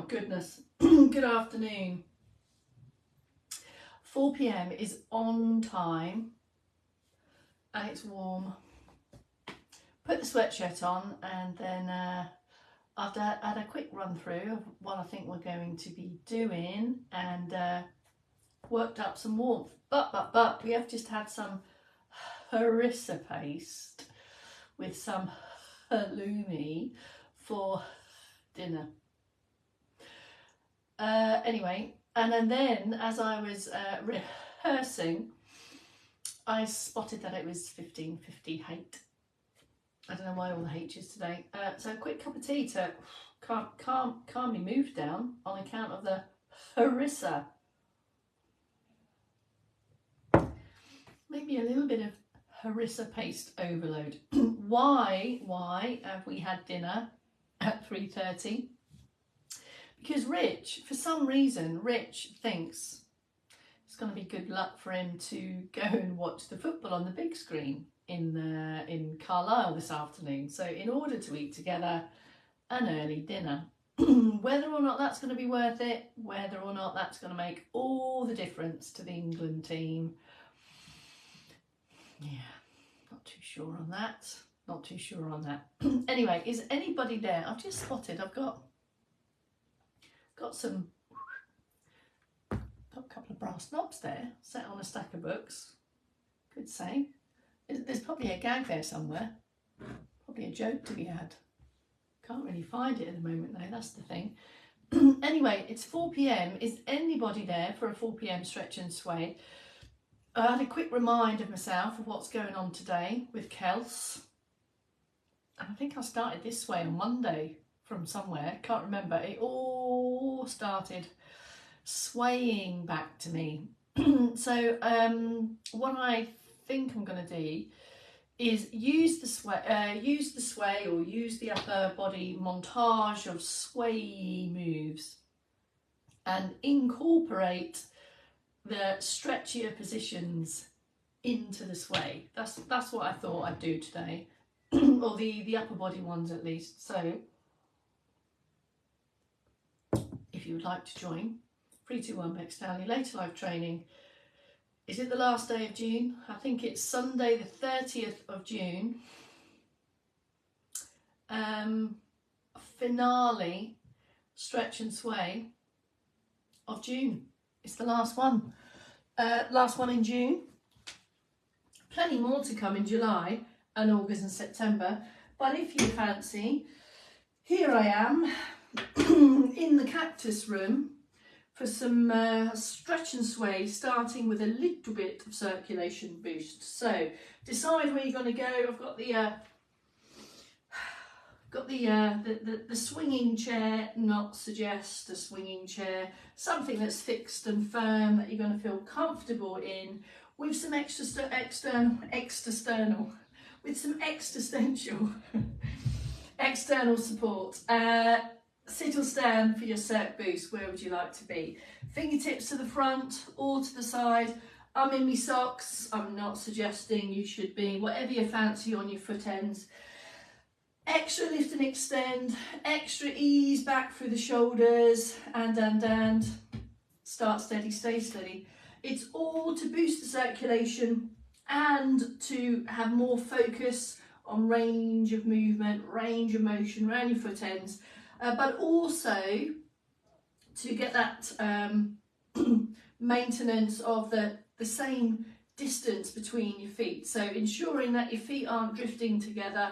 goodness. Good afternoon. 4 p.m. is on time and it's warm. Put the sweatshirt on and then after I had a quick run through of what I think we're going to be doing and worked up some warmth. But we have just had some harissa paste with some halloumi for dinner. Anyway, and then as I was rehearsing, I spotted that it was 15:50 Hate. I don't know why all the H's today. So a quick cup of tea to calm my mood down on account of the harissa. Maybe a little bit of harissa paste overload. Why have we had dinner at 3:30? Because Rich, for some reason, Rich thinks it's going to be good luck for him to go and watch the football on the big screen in Carlisle this afternoon. So in order to eat together an early dinner, whether or not that's going to be worth it, whether or not that's going to make all the difference to the England team, yeah, not too sure on that. Not too sure on that. Anyway, is anybody there? I've just spotted, I've got some, got a couple of brass knobs there, set on a stack of books. Could say. There's probably a gag there somewhere. Probably a joke to be had. Can't really find it at the moment though, that's the thing. Anyway, it's 4 p.m. Is anybody there for a 4 p.m. stretch and sway? I had a quick remind of myself of what's going on today with Kels. And I think I started this sway on Monday from somewhere, can't remember. It all started swaying back to me. So what I think I'm going to do is use the sway or use the upper body montage of sway moves and incorporate the stretchier positions into the sway. That's what I thought I'd do today, or the upper body ones at least. So if you would like to join 321 Beck Stanley later live training, is it the last day of June? I think it's Sunday the 30th of June. Finale stretch and sway of June. It's the last one. Last one in June. Plenty more to come in July and August and September. But if you fancy, here I am in the cactus room for some stretch and sway, starting with a little bit of circulation boost. So decide where you're going to go. I've got the swinging chair. Not suggest a swinging chair, something that's fixed and firm that you're going to feel comfortable in, with some external support. Sit or stand for your circ boost. Where would you like to be? Fingertips to the front or to the side. I'm in my socks. I'm not suggesting you should be. Whatever you fancy on your foot ends. Extra lift and extend. Extra ease back through the shoulders. And. Start steady, stay steady. It's all to boost the circulation and to have more focus on range of movement, range of motion around your foot ends. But also to get that maintenance of the same distance between your feet. So ensuring that your feet aren't drifting together,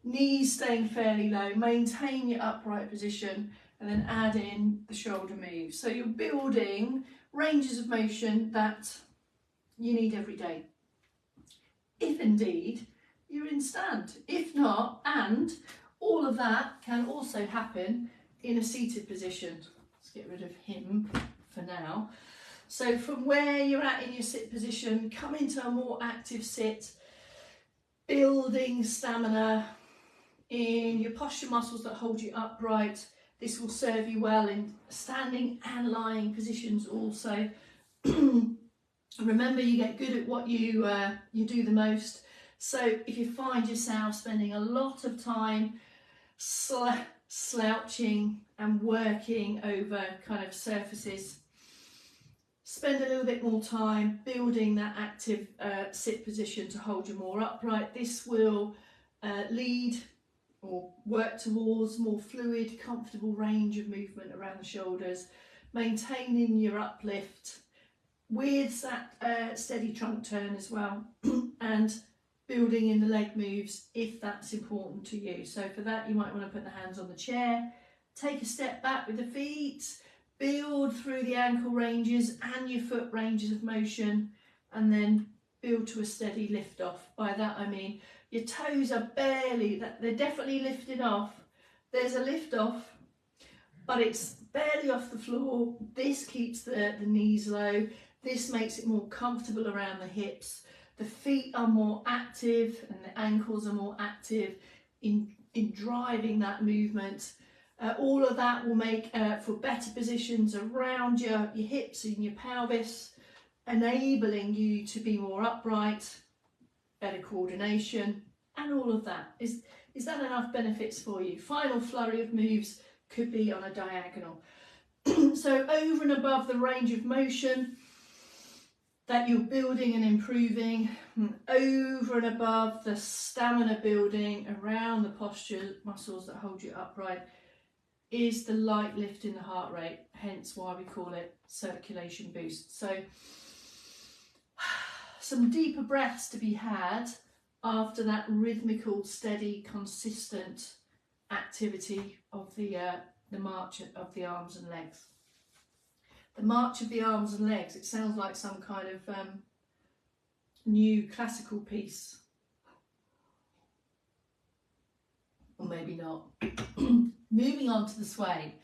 knees staying fairly low, maintain your upright position, and then add in the shoulder moves. So you're building ranges of motion that you need every day, if indeed you're in stand. If not, and all of that can also happen in a seated position. Let's get rid of him for now. So from where you're at in your sit position, come into a more active sit, building stamina in your posture muscles that hold you upright. This will serve you well in standing and lying positions also. Remember, you get good at what you do the most. So if you find yourself spending a lot of time slouching and working over kind of surfaces. Spend a little bit more time building that active sit position to hold you more upright. This will lead or work towards more fluid, comfortable range of movement around the shoulders, maintaining your uplift with that steady trunk turn as well, and building in the leg moves if that's important to you. So for that, you might want to put the hands on the chair, take a step back with the feet, build through the ankle ranges and your foot ranges of motion, and then build to a steady lift off. By that I mean your toes are barely, they're definitely lifted off. There's a lift off, but it's barely off the floor. This keeps the knees low. This makes it more comfortable around the hips. The feet are more active and the ankles are more active in driving that movement. All of that will make for better positions around your hips and your pelvis, enabling you to be more upright, better coordination, and all of that. Is that enough benefits for you? Final flurry of moves could be on a diagonal. So over and above the range of motion that you're building and improving, over and above the stamina building around the posture muscles that hold you upright, is the light lift in the heart rate, hence why we call it circulation boost. So some deeper breaths to be had after that rhythmical, steady, consistent activity of the march of the arms and legs. The march of the arms and legs, it sounds like some kind of new classical piece. Or maybe not. Moving on to the sway.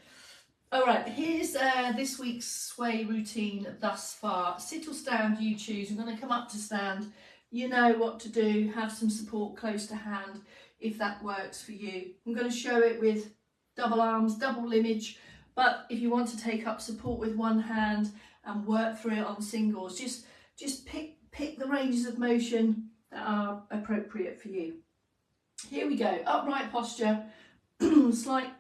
All right, here's this week's sway routine thus far. Sit or stand, you choose. I'm going to come up to stand. You know what to do. Have some support close to hand if that works for you. I'm going to show it with double arms, double limbage. But if you want to take up support with one hand and work through it on singles, just pick the ranges of motion that are appropriate for you. Here we go. Upright posture, slight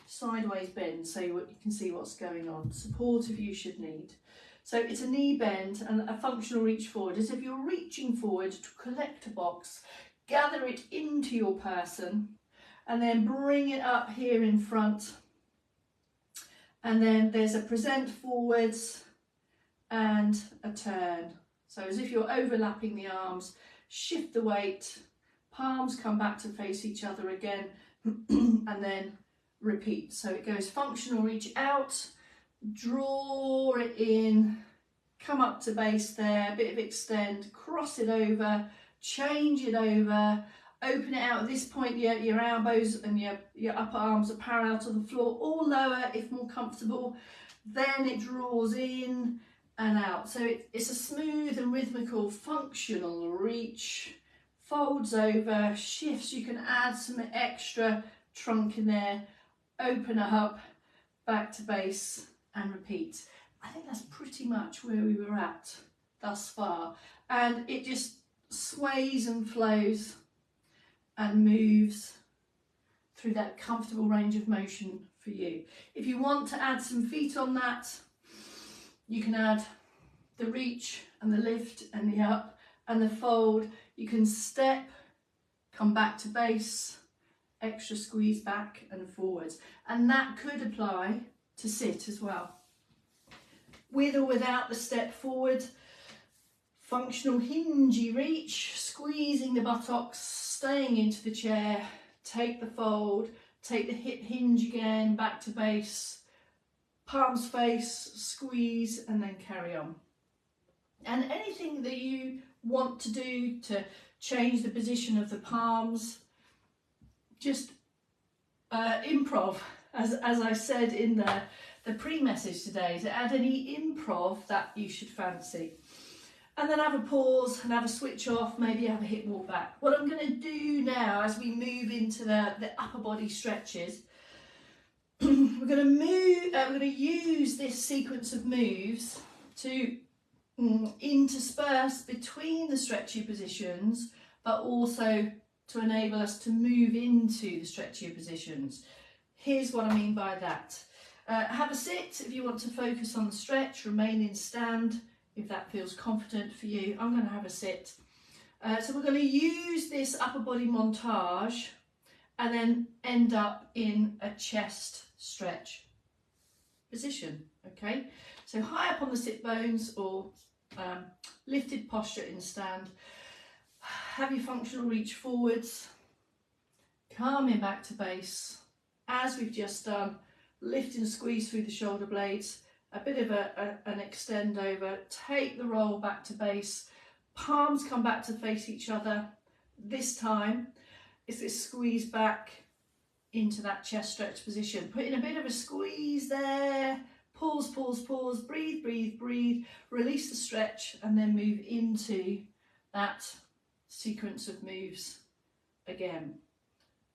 sideways bend so you can see what's going on. Support if you should need. So it's a knee bend and a functional reach forward, as if you're reaching forward to collect a box, gather it into your person, and then bring it up here in front. And then there's a present forwards and a turn. So as if you're overlapping the arms, shift the weight, palms come back to face each other again, and then repeat. So it goes functional reach out, draw it in, come up to base there, a bit of extend, cross it over, change it over, open it out. At this point, your elbows and your upper arms are parallel to the floor, or lower if more comfortable. Then it draws in and out. So it's a smooth and rhythmical functional reach, folds over, shifts. You can add some extra trunk in there, open it up, back to base and repeat. I think that's pretty much where we were at thus far. And it just sways and flows and moves through that comfortable range of motion for you. If you want to add some feet on that, you can add the reach and the lift and the up and the fold. You can step, come back to base, extra squeeze back and forwards. And that could apply to sit as well. With or without the step forward, functional hingey reach, squeezing the buttocks, staying into the chair, take the fold, take the hip hinge again, back to base, palms face, squeeze, and then carry on. And anything that you want to do to change the position of the palms, just improv, as I said in the pre-message today, to add any improv that you should fancy. And then have a pause and have a switch off, maybe have a hip walk back. What I'm going to do now as we move into the upper body stretches, we're going to use this sequence of moves to intersperse between the stretchy positions, but also to enable us to move into the stretchier positions. Here's what I mean by that. Have a sit if you want to focus on the stretch, remain in stand if that feels confident for you. I'm going to have a sit. So we're going to use this upper body montage and then end up in a chest stretch position, okay? So high up on the sit bones or lifted posture in stand. Have your functional reach forwards, coming back to base, as we've just done, lift and squeeze through the shoulder blades, a bit of an extend over, take the roll back to base, palms come back to face each other. This time, it's this squeeze back into that chest stretch position. Put in a bit of a squeeze there, pause, pause, pause, breathe, breathe, breathe, release the stretch, and then move into that sequence of moves again.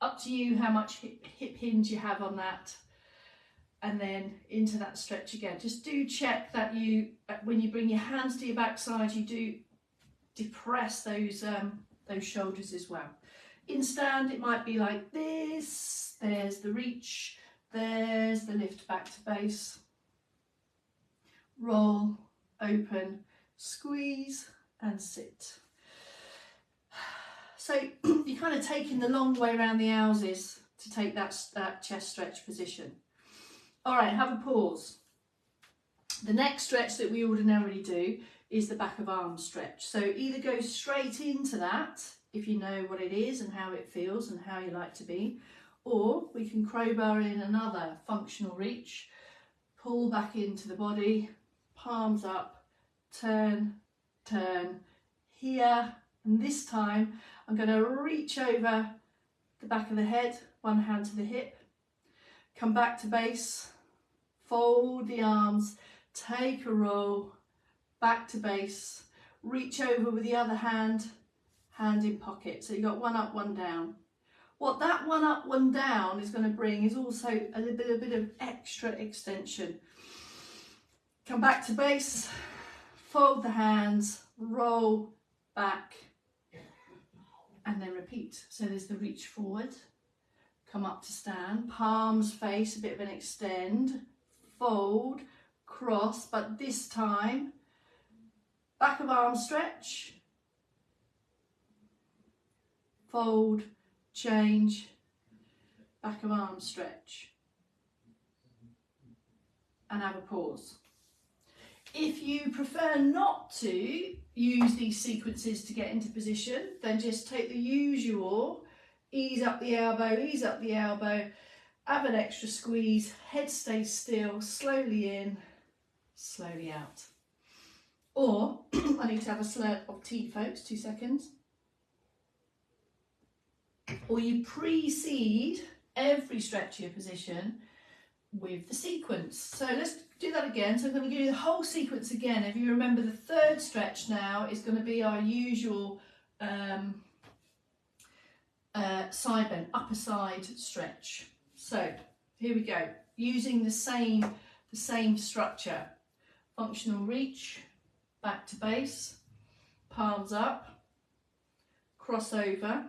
Up to you how much hip hinge you have on that, and then into that stretch again. Just do check that you, when you bring your hands to your backside, you do depress those shoulders as well. In stand, it might be like this. There's the reach, there's the lift back to base. Roll, open, squeeze, and sit. So you're kind of taking the long way around the houses to take that chest stretch position. All right, have a pause. The next stretch that we ordinarily do is the back of arm stretch. So either go straight into that, if you know what it is and how it feels and how you like to be, or we can crowbar in another functional reach, pull back into the body, palms up, turn, turn, here, and this time I'm going to reach over the back of the head, one hand to the hip, come back to base, fold the arms, take a roll, back to base, reach over with the other hand, hand in pocket. So you've got one up, one down. What that one up, one down is going to bring is also a little bit of extra extension. Come back to base, fold the hands, roll back, and then repeat. So there's the reach forward, come up to stand, palms face, a bit of an extend, fold, cross, but this time, back of arm stretch, fold, change, back of arm stretch, and have a pause. If you prefer not to use these sequences to get into position, then just take the usual, ease up the elbow, have an extra squeeze, head stays still, slowly in, slowly out. Or, I need to have a slurp of tea, folks, 2 seconds. Or you precede every stretchier position with the sequence. So let's do that again. So I'm going to give you the whole sequence again. If you remember, the third stretch now is going to be our usual side bend, upper side stretch. So here we go, using the same structure. Functional reach, back to base, palms up, cross over,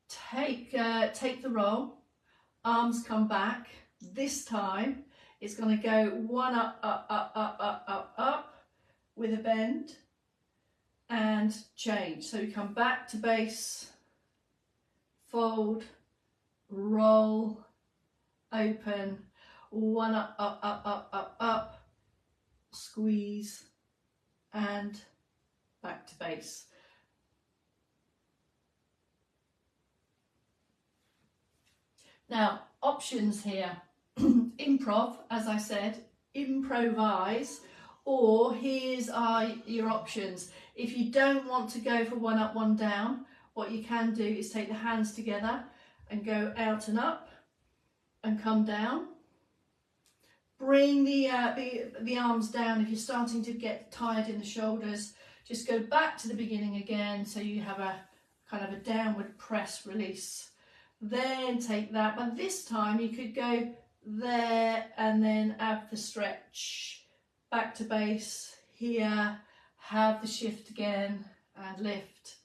take the roll, arms come back. This time it's going to go one up, up, up, up, up, up, up with a bend and change. So we come back to base, fold, roll, open, one up, up, up, up, up, up, squeeze, and back to base. Now, options here. Improv, as I said, improvise, or here's your options. If you don't want to go for one up, one down, what you can do is take the hands together and go out and up and come down. Bring the arms down. If you're starting to get tired in the shoulders, just go back to the beginning again, so you have a kind of a downward press release. Then take that, but this time you could go there and then have the stretch, back to base, here, have the shift again and lift,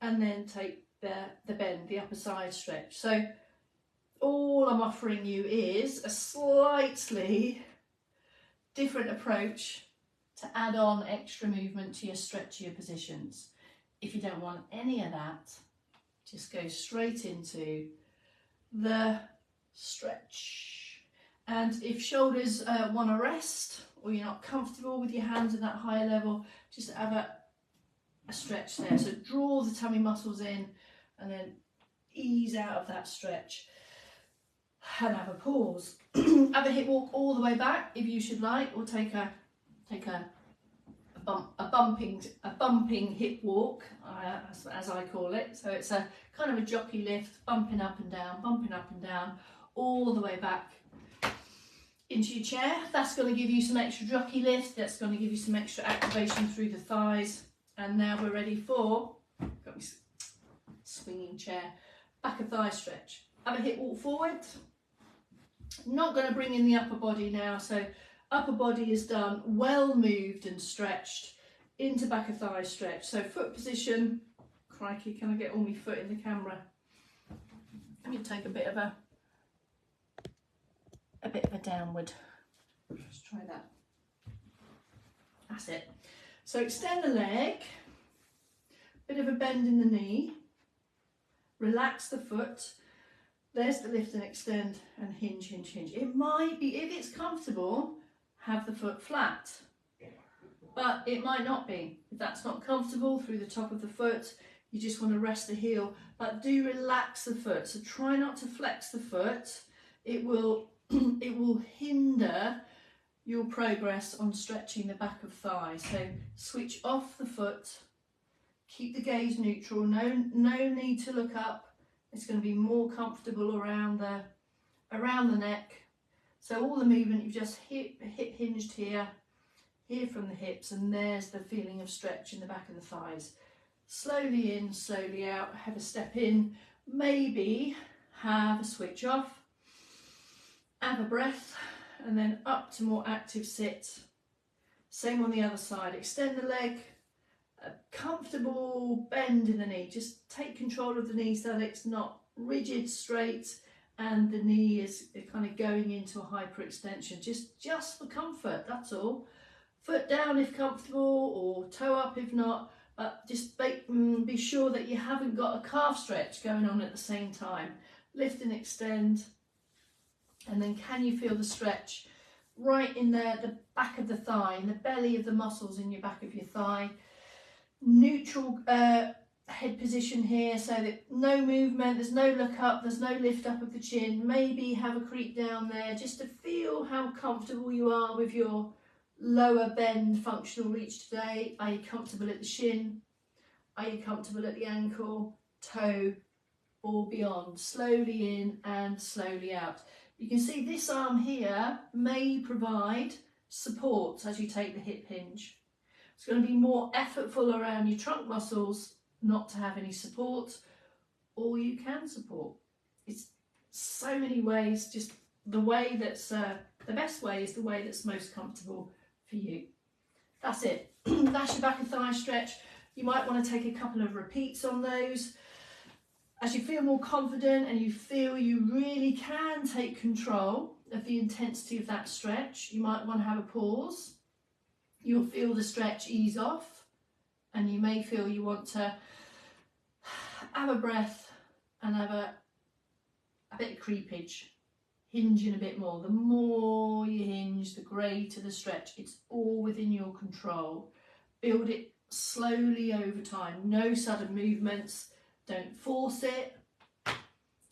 and then take the bend, the upper side stretch. So all I'm offering you is a slightly different approach to add on extra movement to your stretchier positions. If you don't want any of that, just go straight into the stretch. And if shoulders want to rest, or you're not comfortable with your hands at that higher level, just have a stretch there. So draw the tummy muscles in and then ease out of that stretch and have a pause. Have a hip walk all the way back if you should like, or take a bumping hip walk, as I call it. So it's a kind of a jockey lift, bumping up and down, all the way back into your chair. That's going to give you some extra jockey lift. That's going to give you some extra activation through the thighs. And now we're ready for, got me swinging chair, back of thigh stretch. Have a hip walk forward. Not going to bring in the upper body now, so upper body is done, well moved and stretched into back of thigh stretch. So foot position, crikey, can I get all my foot in the camera? Let me take a bit of a downward. Let's try that. That's it. So extend the leg, bit of a bend in the knee, relax the foot. There's the lift and extend and hinge, hinge, hinge. It might be, if it's comfortable, have the foot flat, but it might not be. If that's not comfortable, through the top of the foot, you just want to rest the heel, but do relax the foot. So try not to flex the foot. It will hinder your progress on stretching the back of thigh. So switch off the foot, keep the gaze neutral, no need to look up. It's going to be more comfortable around the neck. So all the movement, you've just hip hinged here from the hips, and there's the feeling of stretch in the back of the thighs. Slowly in, slowly out, have a step in, maybe have a switch off, have a breath, and then up to more active sit. Same on the other side, extend the leg, a comfortable bend in the knee. Just take control of the knee so that it's not rigid, straight, and the knee is kind of going into a hyperextension. Just for comfort, that's all. Foot down if comfortable, or toe up if not, but just be sure that you haven't got a calf stretch going on at the same time. Lift and extend, and then can you feel the stretch right in there, the back of the thigh, in the belly of the muscles in your back of your thigh. Neutral head position here, so that no movement, there's no look up, there's no lift up of the chin. Maybe have a creep down there just to feel how comfortable you are with your lower bend functional reach today. Are you comfortable at the shin? Are you comfortable at the ankle, toe, or beyond? Slowly in and slowly out. You can see this arm here may provide support as you take the hip hinge. It's going to be more effortful around your trunk muscles not to have any support, or you can support. It's so many ways, just the way that's the best way is the way that's most comfortable for you. That's it. That's your back and thigh stretch. You might want to take a couple of repeats on those. As you feel more confident and you feel you really can take control of the intensity of that stretch, you might want to have a pause. You'll feel the stretch ease off, and you may feel you want to have a breath and have a bit of creepage, hinging a bit more. The more you hinge, the greater the stretch. It's all within your control. Build it slowly over time. No sudden movements. Don't force it.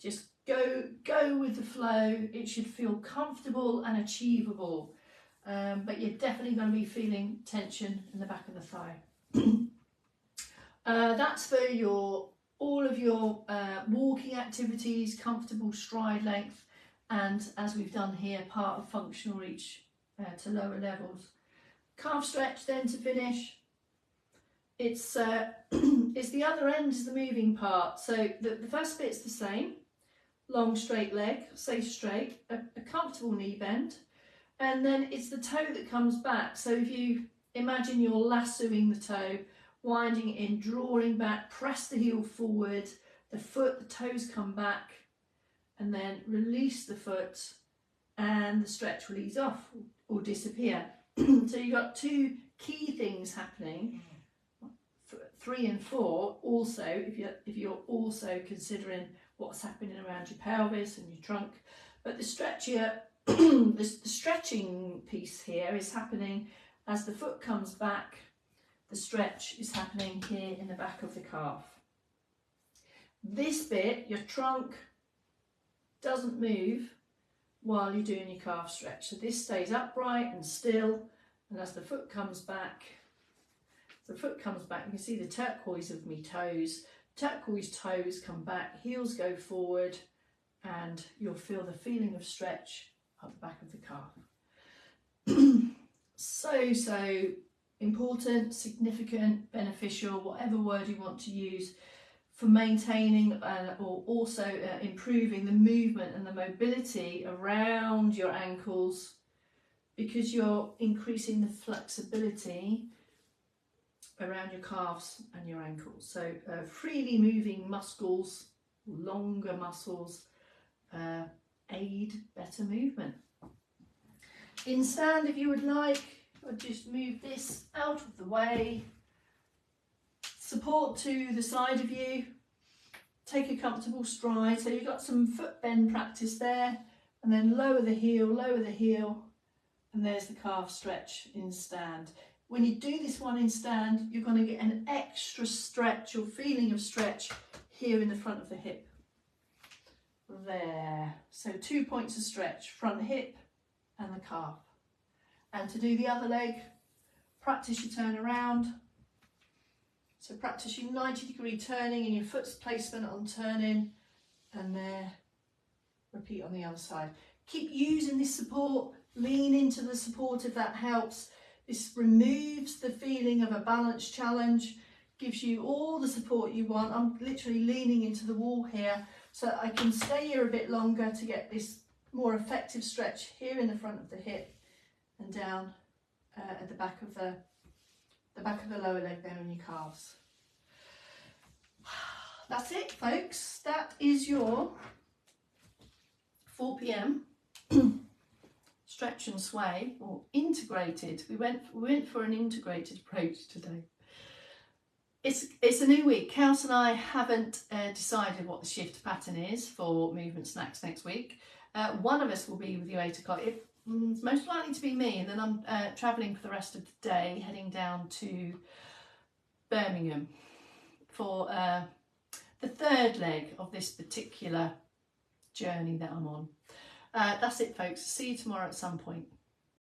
Just go with the flow. It should feel comfortable and achievable. But you're definitely going to be feeling tension in the back of the thigh. That's for all of your walking activities, comfortable stride length, and as we've done here, part of functional reach to lower levels. Calf stretch then to finish. It's the other end is the moving part. So the first bit's the same. Long straight leg, stay straight, a comfortable knee bend. And then it's the toe that comes back. So if you imagine you're lassoing the toe, winding it in, drawing back, press the heel forward, the foot, the toes come back, and then release the foot, and the stretch will ease off or disappear. So you've got two key things happening. 3 and 4 also, if you're also considering what's happening around your pelvis and your trunk. But the the stretching piece here is happening as the foot comes back. The stretch is happening here in the back of the calf. This bit, your trunk, doesn't move while you're doing your calf stretch. So this stays upright and still, and as the foot comes back, you can see the turquoise of me toes. Turquoise toes come back, heels go forward, and you'll feel the feeling of stretch up the back of the calf. So important, significant, beneficial, whatever word you want to use, for maintaining or also improving the movement and the mobility around your ankles, because you're increasing the flexibility around your calves and your ankles. So freely moving muscles, longer muscles, aid better movement. In stand, if you would like, I'll just move this out of the way. Support to the side of you. Take a comfortable stride. So you've got some foot bend practice there, and then lower the heel, and there's the calf stretch in stand. When you do this one in stand, you're going to get an extra stretch or feeling of stretch here in the front of the hip. There. So 2 points of stretch, front hip and the calf. And to do the other leg, practice your turn around. So practice your 90-degree turning and your foot's placement on turning, and there, repeat on the other side. Keep using this support, lean into the support if that helps. This removes the feeling of a balance challenge, gives you all the support you want. I'm literally leaning into the wall here so that I can stay here a bit longer to get this more effective stretch here in the front of the hip and down at the back of the lower leg there in your calves. That's it, folks. That is your 4 p.m. stretch and sway, or integrated. We went for an integrated approach today. It's a new week. Kels and I haven't decided what the shift pattern is for Movement Snacks next week. One of us will be with you 8 o'clock. It's most likely to be me, and then I'm travelling for the rest of the day, heading down to Birmingham for the third leg of this particular journey that I'm on. That's it, folks. See you tomorrow at some point.